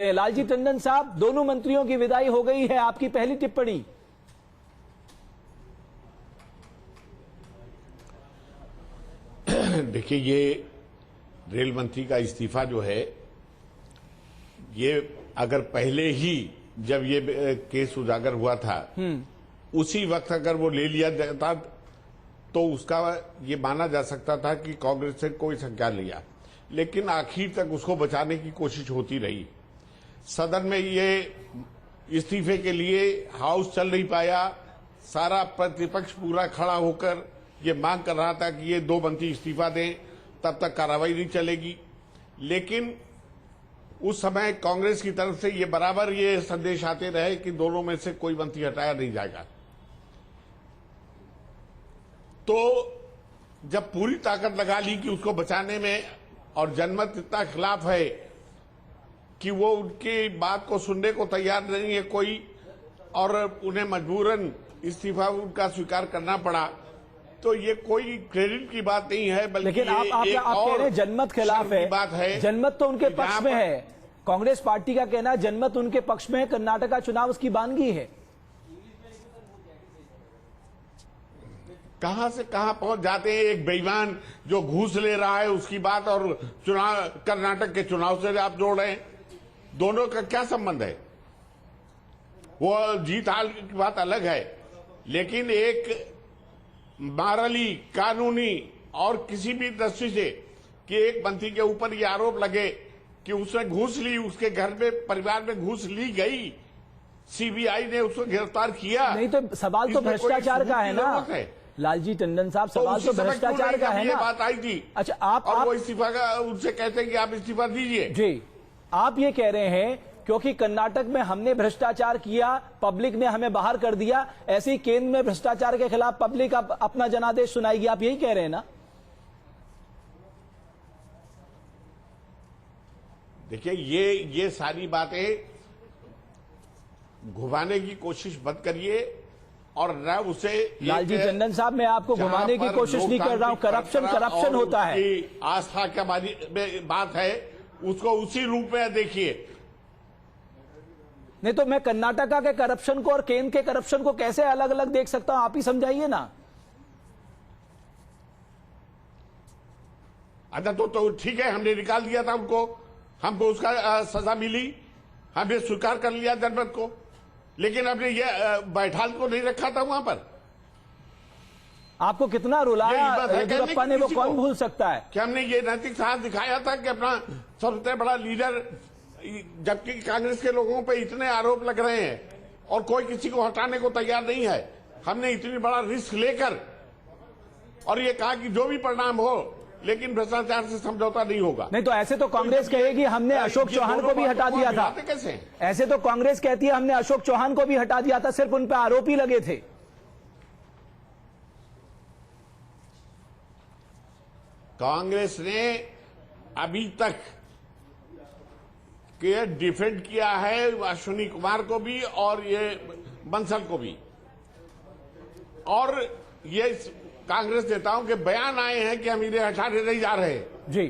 लालजी टंडन साहब, दोनों मंत्रियों की विदाई हो गई है, आपकी पहली टिप्पणी। देखिए, ये रेल मंत्री का इस्तीफा जो है, ये अगर पहले ही जब ये केस उजागर हुआ था उसी वक्त अगर वो ले लिया जाता तो उसका ये माना जा सकता था कि कांग्रेस ने कोई संज्ञान लिया, लेकिन आखिर तक उसको बचाने की कोशिश होती रही। सदन में ये इस्तीफे के लिए हाउस चल नहीं पाया। सारा प्रतिपक्ष पूरा खड़ा होकर ये मांग कर रहा था कि ये दो मंत्री इस्तीफा दें, तब तक कार्रवाई नहीं चलेगी। लेकिन उस समय कांग्रेस की तरफ से ये बराबर ये संदेश आते रहे कि दोनों में से कोई मंत्री हटाया नहीं जाएगा। तो जब पूरी ताकत लगा ली कि उसको बचाने में, और जनमत इतना खिलाफ है कि वो उनकी बात को सुनने को तैयार नहीं है कोई, और उन्हें मजबूरन इस्तीफा उनका स्वीकार करना पड़ा, तो ये कोई क्रेडिट की बात नहीं है, बल्कि लेकिन आप कह रहे हैं जनमत खिलाफ है। बात है, जनमत तो उनके पक्ष में है। कांग्रेस पार्टी का कहना है जनमत उनके पक्ष में है, कर्नाटक का चुनाव उसकी बानगी है। कहां से कहां पहुंच जाते हैं। एक बेईमान जो घूस ले रहा है उसकी बात और चुनाव, कर्नाटक के चुनाव से आप जोड़ रहे हैं। दोनों का क्या संबंध है? वो जीत हार की बात अलग है, लेकिन एक मारली कानूनी और किसी भी दृष्टि से कि एक मंत्री के ऊपर ये आरोप लगे कि उसने घूस ली, उसके घर में परिवार में घूस ली गई, सीबीआई ने उसको गिरफ्तार किया। नहीं तो सवाल तो भ्रष्टाचार का है ना लालजी टंडन साहब, सवाल तो भ्रष्टाचार का है ना। बात आई थी। अच्छा, आप वो इस्तीफा का उनसे कहते हैं कि आप इस्तीफा दीजिए। जी, आप ये कह रहे हैं क्योंकि कर्नाटक में हमने भ्रष्टाचार किया, पब्लिक ने हमें बाहर कर दिया, ऐसे ही केंद्र में भ्रष्टाचार के खिलाफ पब्लिक अपना जनादेश सुनाएगी, आप यही कह रहे हैं ना? देखिए, ये सारी बातें घुमाने की कोशिश मत करिए, और न उसे लालजी टंडन साहब, मैं आपको घुमाने की कोशिश नहीं कर रहा हूं। करप्शन होता है। आस्था का बात है, उसको उसी रूप में देखिए। नहीं तो मैं कर्नाटका के करप्शन को और केंद्र के करप्शन को कैसे अलग अलग देख सकता हूं, आप ही समझाइए ना। अच्छा, तो ठीक है, हमने निकाल दिया था उनको, हमको उसका सजा मिली, हमने स्वीकार कर लिया जनमत को, लेकिन हमने ये बैठाल को नहीं रखा था वहां पर। आपको कितना रुलाया येदियुरप्पा ने, वो कौन भूल सकता है कि हमने ये नैतिक साहस दिखाया था कि अपना सबसे बड़ा लीडर, जबकि कांग्रेस के लोगों पे इतने आरोप लग रहे हैं और कोई किसी को हटाने को तैयार नहीं है, हमने इतनी बड़ा रिस्क लेकर और ये कहा कि जो भी परिणाम हो, लेकिन भ्रष्टाचार से समझौता नहीं होगा। नहीं तो ऐसे तो कांग्रेस कहेगी हमने अशोक चौहान को भी हटा दिया था। कैसे? ऐसे तो कांग्रेस कहती है हमने अशोक चौहान को भी हटा दिया था, सिर्फ उन पर आरोप ही लगे थे। कांग्रेस ने अभी तक के डिफेंड किया है अश्विनी कुमार को भी और ये बंसल को भी, और ये कांग्रेस नेताओं के बयान आए हैं कि हम इन्हें हटाने नहीं जा रहे जी।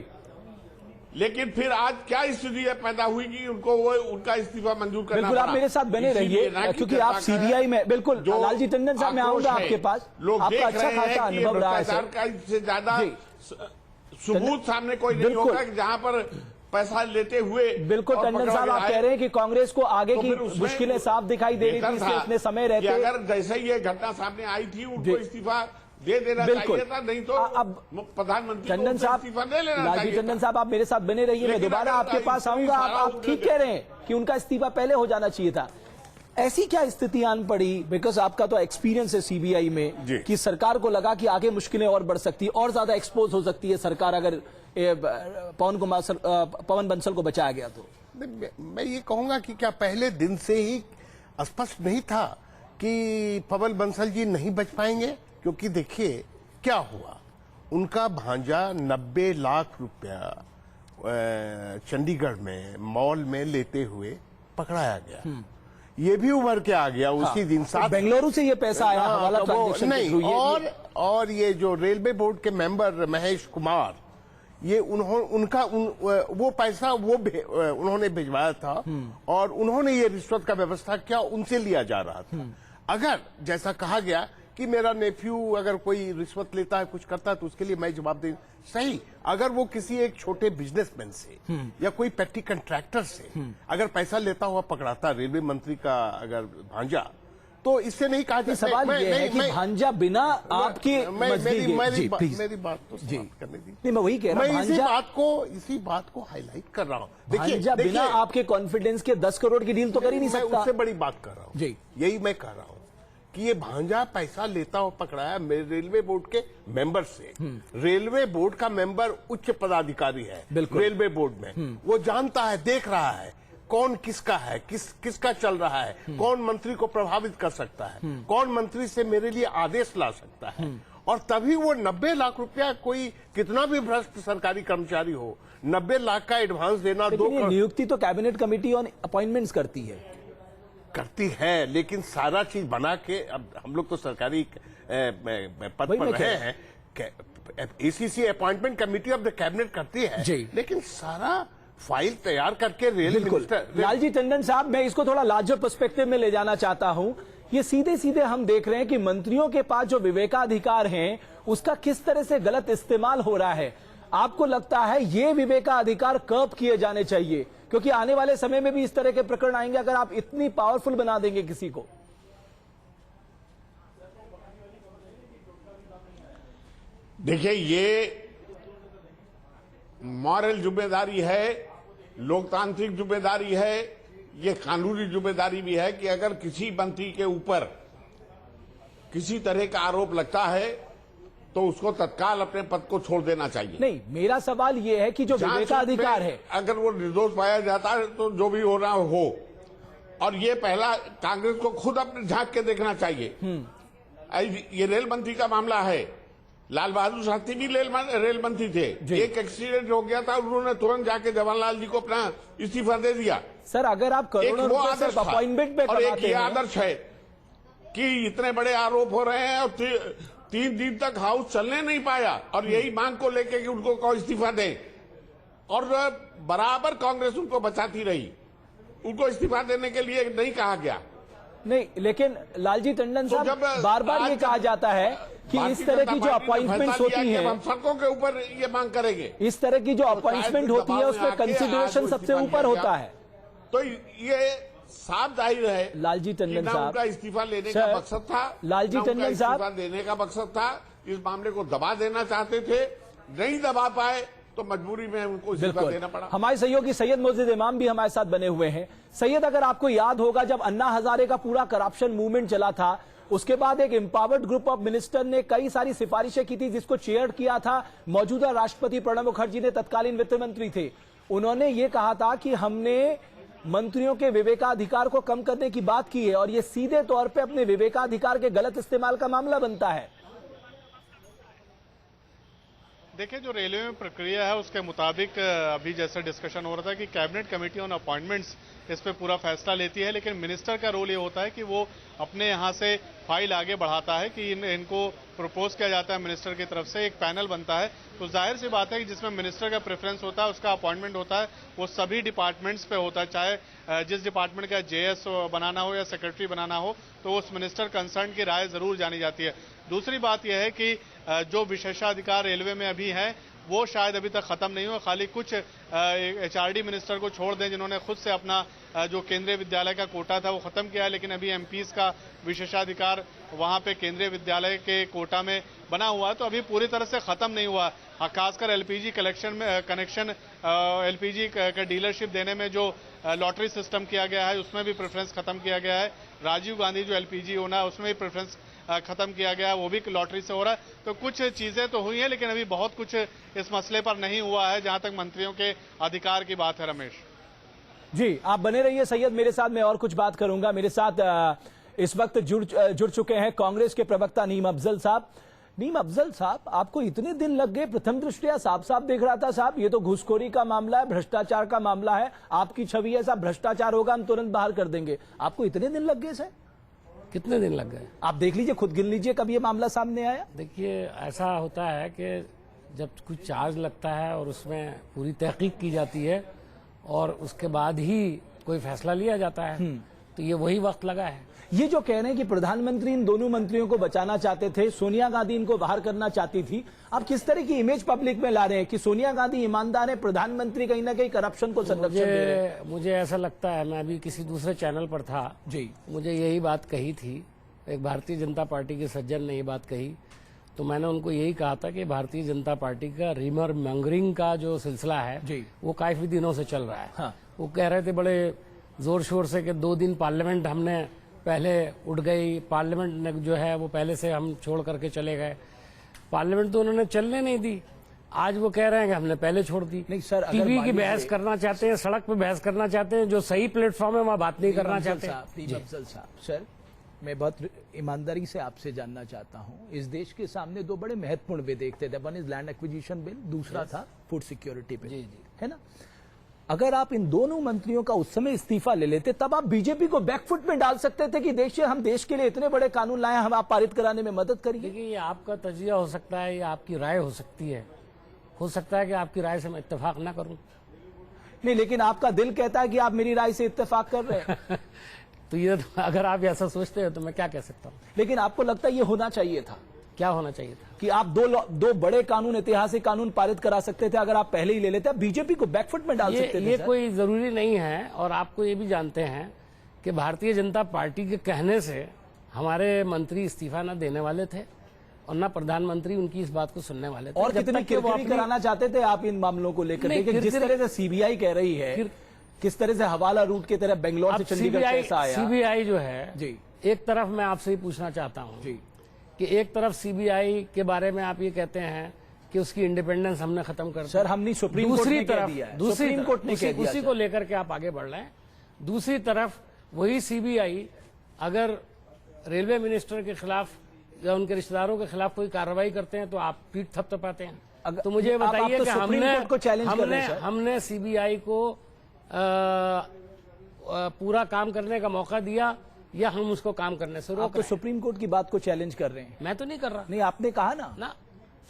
लेकिन फिर आज क्या स्थिति पैदा हुई कि उनको वो उनका इस्तीफा मंजूर करना बिल्कुल, आप मेरे साथ बने रहिए क्योंकि आप सीबीआई में, बिल्कुल लालजी टंडन साहब, मैं आऊंगा आपके पास। लोग आपका अच्छा खासा अनुभव रहा है सर। का इससे ज्यादा सबूत सामने कोई नहीं होगा कि जहां पर पैसा लेते हुए। बिल्कुल टंडन साहब, आप कह रहे हैं कि कांग्रेस को आगे की मुश्किलें साफ दिखाई दे रही थी, इसलिए इतने समय रहते। अगर जैसे ही ये घटना सामने आई थी, उनको इस्तीफा दे देना चाहिए था, नहीं तो अब प्रधानमंत्री टंडन साहब, लालजी टंडन साहब, आप मेरे साथ बने रहिए, मैं दोबारा आपके पास आऊंगा। आप ठीक कह रहे हैं कि उनका इस्तीफा पहले हो जाना चाहिए था। ऐसी क्या स्थिति आन पड़ी, बिकॉज आपका तो एक्सपीरियंस है सीबीआई में, कि सरकार को लगा कि आगे मुश्किलें और बढ़ सकती है, और ज्यादा एक्सपोज हो सकती है सरकार अगर पवन बंसल को बचाया गया तो? मैं ये कहूंगा कि क्या पहले दिन से ही स्पष्ट नहीं था कि पवन बंसल जी नहीं बच पाएंगे? क्योंकि देखिए क्या हुआ, उनका भांजा 90 लाख रुपया चंडीगढ़ में मॉल में लेते हुए पकड़ाया गया। ये भी उभर के आ गया उसी दिन। साथ बेंगलुरु से ये पैसा आया हवाला ट्रांजैक्शन नहीं, और ये जो रेलवे बोर्ड के मेंबर महेश कुमार, ये वो पैसा उन्होंने भिजवाया था और उन्होंने ये रिश्वत का व्यवस्था किया, उनसे लिया जा रहा था। अगर जैसा कहा गया कि मेरा नेफ्यू अगर कोई रिश्वत लेता है, कुछ करता है, तो उसके लिए मैं जवाब दे सही। अगर वो किसी एक छोटे बिजनेसमैन से या कोई पेटी कंट्रैक्टर से अगर पैसा लेता हुआ पकड़ाता रेलवे मंत्री का अगर भांजा, तो इससे नहीं कहा जाता। सवाल ये है कि भांजा बिना आपके मेरी बात तो समाप्त करने दी। नहीं, मैं वही कह रहा हूं, मैं इसी बात को हाईलाइट कर रहा हूं। भांजा बिना आपके कॉन्फिडेंस के 10 करोड़ की डील तो कर ही नहीं सकता। उससे बड़ी बात कर रहा हूं जी, यही मैं कह रहा हूं कि ये भांजा पैसा लेता हुआ पकड़ाया रेलवे बोर्ड के मेंबर से। रेलवे बोर्ड का मेंबर उच्च पदाधिकारी है रेलवे बोर्ड में, वो जानता है, देख रहा है कौन किसका है, किसका चल रहा है, कौन मंत्री को प्रभावित कर सकता है, कौन मंत्री से मेरे लिए आदेश ला सकता है। और तभी वो 90 लाख रुपया, कोई कितना भी भ्रष्ट सरकारी कर्मचारी हो, 90 लाख का एडवांस देना, नियुक्ति तो कैबिनेट कमेटी ऑन अपॉइंटमेंट्स करती है, लेकिन सारा चीज बना के, अब हम लोग तो सरकारी पद पर रहे हैं, ACC appointment committee of the cabinet करती है, लेकिन सारा फाइल तैयार करके रेल मिनिस्टर। लालजी टंडन साहब, मैं इसको थोड़ा लार्जर पर्सपेक्टिव में ले जाना चाहता हूं। ये सीधे सीधे हम देख रहे हैं कि मंत्रियों के पास जो विवेकाधिकार हैं, उसका किस तरह से गलत इस्तेमाल हो रहा है। आपको लगता है ये विवेकाधिकार कर्ब किए जाने चाहिए? क्योंकि आने वाले समय में भी इस तरह के प्रकरण आएंगे अगर आप इतनी पावरफुल बना देंगे किसी को। देखिए, ये मॉरल जिम्मेदारी है, लोकतांत्रिक जिम्मेदारी है, ये कानूनी जिम्मेदारी भी है कि अगर किसी मंत्री के ऊपर किसी तरह का आरोप लगता है तो उसको तत्काल अपने पद को छोड़ देना चाहिए। नहीं, मेरा सवाल ये है कि जो विवेकाधिकार है, अगर वो निर्दोष पाया जाता है तो जो भी हो रहा हो, और ये पहला कांग्रेस को खुद अपने झांक के देखना चाहिए। ये रेल मंत्री का मामला है, लाल बहादुर शास्त्री भी रेल मंत्री थे, एक एक्सीडेंट हो गया था, उन्होंने तुरंत जाके जवाहरलाल जी को अपना इस्तीफा दे दिया। सर, अगर आप करोड़ों रुपए सिर्फ अपॉइंटमेंट पे और एक कमाते ये हैं, आदर्श है कि इतने बड़े आरोप हो रहे हैं और 3 दिन तक हाउस चलने नहीं पाया, और यही मांग को लेके कि उनको इस्तीफा दें, और बराबर कांग्रेस उनको बचाती रही, उनको इस्तीफा देने के लिए नहीं कहा गया। नहीं, लेकिन लालजी टंडन साहब, बार बार ये कहा जाता है कि इस तरह की जो अपॉइंटमेंट्स होती हैं, हम सड़कों के ऊपर ये मांग करेंगे। इस तरह की जो अपॉइंटमेंट होती है उसमें कंसिडरेशन सबसे ऊपर होता है। तो ये साफ जाहिर है लालजी टंडन साहब, उनका इस्तीफा लेने का मकसद था, लालजी टंडन साहब देने का मकसद था, इस मामले को दबा देना चाहते थे, नहीं दबा पाए तो मजबूरी में उनको इस्तीफा देना पड़ा। हमारे सहयोगी सैयद मोअज़्ज़िज़ इमाम भी हमारे साथ बने हुए हैं। सैयद, अगर आपको याद होगा, जब अन्ना हजारे का पूरा करप्शन मूवमेंट चला था, उसके बाद एक एम्पावर्ड ग्रुप ऑफ मिनिस्टर ने कई सारी सिफारिशें की थी, जिसको चेयर किया था मौजूदा राष्ट्रपति प्रणब मुखर्जी ने, तत्कालीन वित्त मंत्री थे। उन्होंने ये कहा था कि हमने मंत्रियों के विवेकाधिकार को कम करने की बात की है, और ये सीधे तौर पे अपने विवेकाधिकार के गलत इस्तेमाल का मामला बनता है। देखिए, जो रेलवे में प्रक्रिया है उसके मुताबिक अभी जैसे डिस्कशन हो रहा था कि कैबिनेट कमेटी ऑन अपॉइंटमेंट्स इस पे पूरा फैसला लेती है, लेकिन मिनिस्टर का रोल ये होता है कि वो अपने यहाँ से फाइल आगे बढ़ाता है कि इनको प्रपोज किया जाता है मिनिस्टर की तरफ से, एक पैनल बनता है, तो जाहिर सी बात है कि जिसमें मिनिस्टर का प्रेफरेंस होता है, उसका अपॉइंटमेंट होता है, वो सभी डिपार्टमेंट्स पे होता है, चाहे जिस डिपार्टमेंट का जेएस बनाना हो या सेक्रेटरी बनाना हो, तो उस मिनिस्टर कंसर्न की राय जरूर जानी जाती है। दूसरी बात यह है कि जो विशेषाधिकार रेलवे में अभी हैं वो शायद अभी तक खत्म नहीं हुआ, खाली कुछ एचआरडी मिनिस्टर को छोड़ दें जिन्होंने खुद से अपना जो केंद्रीय विद्यालय का कोटा था वो खत्म किया है, लेकिन अभी एमपीज का विशेषाधिकार वहां पे केंद्रीय विद्यालय के कोटा में बना हुआ है, तो अभी पूरी तरह से खत्म नहीं हुआ। खासकर एलपीजी कनेक्शन एलपीजी का डीलरशिप देने में जो लॉटरी सिस्टम किया गया है उसमें भी प्रेफरेंस खत्म किया गया है। राजीव गांधी जो एलपीजी ओनर है उसमें भी प्रेफरेंस खत्म किया गया, वो भी लॉटरी से हो रहा है। तो कुछ चीजें तो हुई हैं, लेकिन अभी बहुत कुछ इस मसले पर नहीं हुआ है जहां तक मंत्रियों के अधिकार की बात है। रमेश जी, आप बने रहिए सैयद, मेरे साथ मैं और कुछ बात करूंगा। मेरे साथ इस वक्त जुड़ चुके हैं कांग्रेस के प्रवक्ता नीम अफजल साहब। नीम अफजल साहब, आपको इतने दिन लग गए? प्रथम दृष्टया साफ साफ दिख रहा था साहब, ये तो घूसखोरी का मामला है, भ्रष्टाचार का मामला है, आपकी छवि है साहब, भ्रष्टाचार होगा हम तुरंत बाहर कर देंगे। आपको इतने दिन लग गए सर? कितने दिन लग गए? आप देख लीजिए, खुद गिन लीजिए कब ये मामला सामने आया। देखिए, ऐसा होता है कि जब कुछ चार्ज लगता है और उसमें पूरी तहकीक की जाती है और उसके बाद ही कोई फैसला लिया जाता है, तो ये वही वक्त लगा है। ये जो कह रहे हैं कि प्रधानमंत्री इन दोनों मंत्रियों को बचाना चाहते थे, सोनिया गांधी इनको बाहर करना चाहती थी, आप किस तरह की इमेज पब्लिक में ला रहे हैं कि सोनिया गांधी ईमानदार है, प्रधानमंत्री कहीं ना कहीं करप्शन को संरक्षण दे रहे हैं? मुझे ऐसा लगता है, मैं अभी किसी दूसरे चैनल पर था जी, मुझे यही बात कही थी, एक भारतीय जनता पार्टी के सज्जन ने ये बात कही, तो मैंने उनको यही कहा था कि भारतीय जनता पार्टी का रिमर मंगरिंग का जो सिलसिला है जी, वो काफी दिनों से चल रहा है। हाँ। वो कह रहे थे बड़े जोर शोर से कि 2 दिन पार्लियामेंट हमने पहले उठ गई, पार्लियामेंट ने जो है वो पहले से हम छोड़ करके चले गए। पार्लियामेंट तो उन्होंने चलने नहीं दी, आज वो कह रहे हैं कि हमने पहले छोड़ दी। नहीं सर, अगर टीवी की मान बहस लीजिए- करना चाहते हैं, सड़क पे बहस करना चाहते हैं, जो सही प्लेटफॉर्म है वहाँ बात नहीं करना चाहते। अफजल साहब, सर मैं बहुत ईमानदारी से आपसे जानना चाहता हूं, इस देश के सामने 2 बड़े महत्वपूर्ण विधेयक थे, one is land acquisition bill, दूसरा था फूड सिक्योरिटी बिल, है ना? अगर आप इन दोनों मंत्रियों का उस समय इस्तीफा ले लेते, तब आप बीजेपी को बैकफुट में डाल सकते थे कि हम देश के लिए इतने बड़े कानून लाए, हम आप पारित कराने में मदद करिए। देखिए, ये आपका तजिया हो सकता है, ये आपकी राय हो सकती है, हो सकता है कि आपकी राय से मैं इत्तेफाक ना करूं। नहीं, लेकिन आपका दिल कहता है कि आप मेरी राय से इत्तेफाक कर रहे हैं। तो ये अगर आप ऐसा सोचते हो तो मैं क्या कह सकता हूँ। लेकिन आपको लगता है ये होना चाहिए था क्या होना चाहिए था कि आप दो बड़े कानून, ऐतिहासिक कानून पारित करा सकते थे, अगर आप पहले ही ले लेते, आप बीजेपी को बैकफुट में डाल सकते थे। ये सर। कोई जरूरी नहीं है, और आपको ये भी जानते हैं कि भारतीय जनता पार्टी के कहने से हमारे मंत्री इस्तीफा न देने वाले थे और न प्रधानमंत्री उनकी इस बात को सुनने वाले थे। और जब कितनी तक कि वो किरकिरी अपनी- कराना चाहते थे आप इन मामलों को लेकर? नहीं, लेकिन जिस किरकिरी- तरह से सीबीआई कह रही है, किस तरह से हवाला रूट की तरह बेंगलोर से अब चंडीगढ़ कैसा आया? सीबीआई जो है जी, एक तरफ मैं आपसे ही पूछना चाहता हूँ जी, कि एक तरफ सीबीआई के बारे में आप ये कहते हैं कि उसकी इंडिपेंडेंस हमने खत्म कर दी। सर हमने सुप्रीम कोर्ट ने कह दिया है, सुप्रीम कोर्ट ने कह दिया उसी को लेकर के आप आगे बढ़ रहे हैं। दूसरी तरफ वही सीबीआई अगर रेलवे मिनिस्टर के खिलाफ या उनके रिश्तेदारों के खिलाफ कोई कार्रवाई करते हैं तो आप पीठ थपथपाते हैं। तो मुझे आप बताइए तो कि सुप्रीम कोर्ट को चैलेंज कर रहे हैं, सर। हमने सीबीआई को पूरा काम करने का मौका दिया या हम उसको काम करने से आप रोक तो रहे हैं? सुप्रीम कोर्ट की बात को चैलेंज कर रहे हैं। मैं तो नहीं कर रहा नहीं, आपने कहा ना, ना।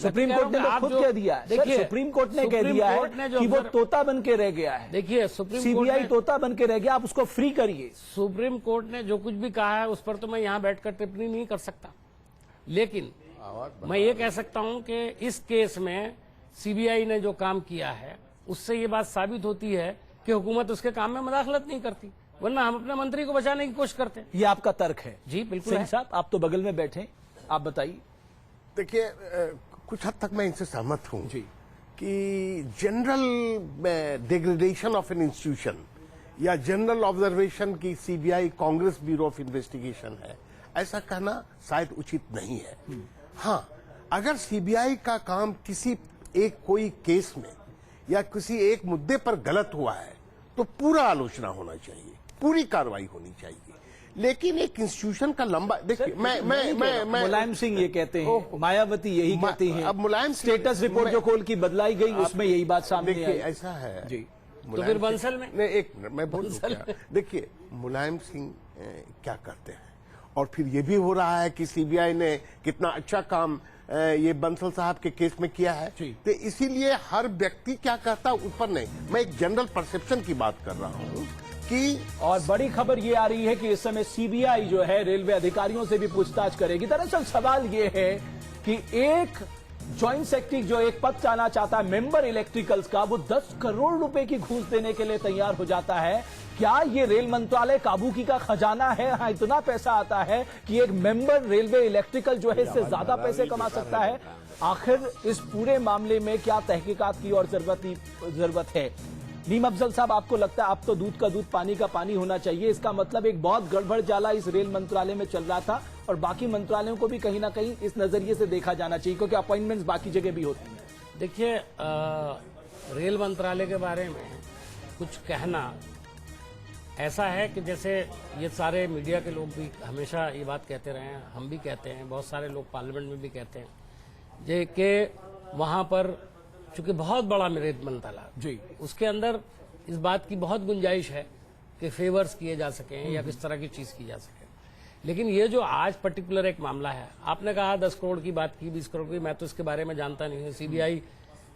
सुप्रीम कोर्ट ने तो खुद कह दिया है। देखिए, सर, सुप्रीम कोर्ट ने कह सुप्रीम दिया कोर्ट ने है जो कि वो अगर- तोता बन के रह गया है। देखिए, सुप्रीम कोर्ट सीबीआई ने- तोता बन के रह गया, आप उसको फ्री करिए। सुप्रीम कोर्ट ने जो कुछ भी कहा है उस पर तो मैं यहाँ बैठकर टिप्पणी नहीं कर सकता, लेकिन मैं ये कह सकता हूँ कि इस केस में सीबीआई ने जो काम किया है उससे ये बात साबित होती है कि हुकूमत उसके काम में मदाखलत नहीं करती, वरना हम अपने मंत्री को बचाने की कोशिश करते हैं। ये आपका तर्क है? जी बिल्कुल सिंह है। साहब, आप तो बगल में बैठे, आप बताइए। देखिए, कुछ हद तक मैं इनसे सहमत हूं जी। कि general degradation of an institution या जनरल ऑब्जर्वेशन की CBI Congress bureau of investigation है, ऐसा कहना शायद उचित नहीं है। हाँ, अगर सीबीआई का काम किसी एक कोई केस में या किसी एक मुद्दे पर गलत हुआ है तो पूरा आलोचना होना चाहिए, पूरी कार्रवाई होनी चाहिए। लेकिन एक इंस्टीट्यूशन का लंबा, देखिए, मैं मुलायम सिंह ये कहते हैं, मायावती यही कहती हैं। अब मुलायम सिंह- स्टेटस रिपोर्ट जो खोल की बदलाई गई उसमें यही बात सामने देखिए, आई। ऐसा है जी। तो फिर बंसल में नहीं, एक मिनट मैं बोलूं क्या? देखिए, मुलायम सिंह क्या करते हैं, और फिर ये भी हो रहा है कि सीबीआई ने कितना अच्छा काम ये बंसल साहब के केस में किया है। जी। तो इसीलिए हर व्यक्ति क्या कहता है उस पर नहीं, मैं एक जनरल परसेप्शन की बात कर रहा हूं कि और बड़ी खबर ये आ रही है कि इस समय सीबीआई जो है रेलवे अधिकारियों से भी पूछताछ करेगी। दरअसल सवाल ये है कि एक जॉइंट सेक्रेटरी जो एक पद चाहना चाहता है मेंबर इलेक्ट्रिकल्स का, वो 10 करोड़ रुपए की घूस देने के लिए तैयार हो जाता है। क्या ये रेल मंत्रालय काबू की का खजाना है? हाँ, इतना पैसा आता है कि एक मेंबर रेलवे इलेक्ट्रिकल जो है इससे ज्यादा पैसे कमा सकता है। आखिर इस पूरे मामले में क्या तहकीकात की और जरूरत है? नीम अफजल साहब, आपको लगता है, आप तो दूध का दूध पानी का पानी होना चाहिए, इसका मतलब एक बहुत गड़बड़ जाला इस रेल मंत्रालय में चल रहा था और बाकी मंत्रालयों को भी कहीं ना कहीं इस नजरिए से देखा जाना चाहिए, क्योंकि अपॉइंटमेंट्स बाकी जगह भी होती हैं। देखिए, रेल मंत्रालय के बारे में कुछ कहना ऐसा है कि जैसे ये सारे मीडिया के लोग भी हमेशा ये बात कहते रहे हैं, हम भी कहते हैं, बहुत सारे लोग पार्लियामेंट में भी कहते हैं जे कि वहाँ पर चूंकि बहुत बड़ा रेल मंत्रालय जी, उसके अंदर इस बात की बहुत गुंजाइश है कि फेवर्स किए जा सकें या किस तरह की चीज की जा सके। लेकिन ये जो आज पर्टिकुलर एक मामला है, आपने कहा 10 करोड़ की बात की, 20 करोड़ की, मैं तो इसके बारे में जानता नहीं हूँ। सीबीआई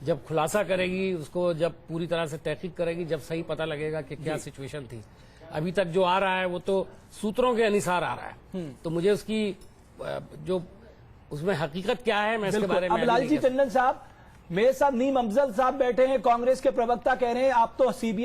जब खुलासा करेगी, उसको जब पूरी तरह से तहकीक करेगी, जब सही पता लगेगा कि क्या सिचुएशन थी। अभी तक जो आ रहा है वो तो सूत्रों के अनुसार आ रहा है, तो मुझे उसकी जो उसमें हकीकत क्या है, मैं इसके बारे में अब लालजी टंडन साहब, मेरे साथ नीम अफजल साहब बैठे हैं, कांग्रेस के प्रवक्ता, कह रहे हैं आप तो सीबीआई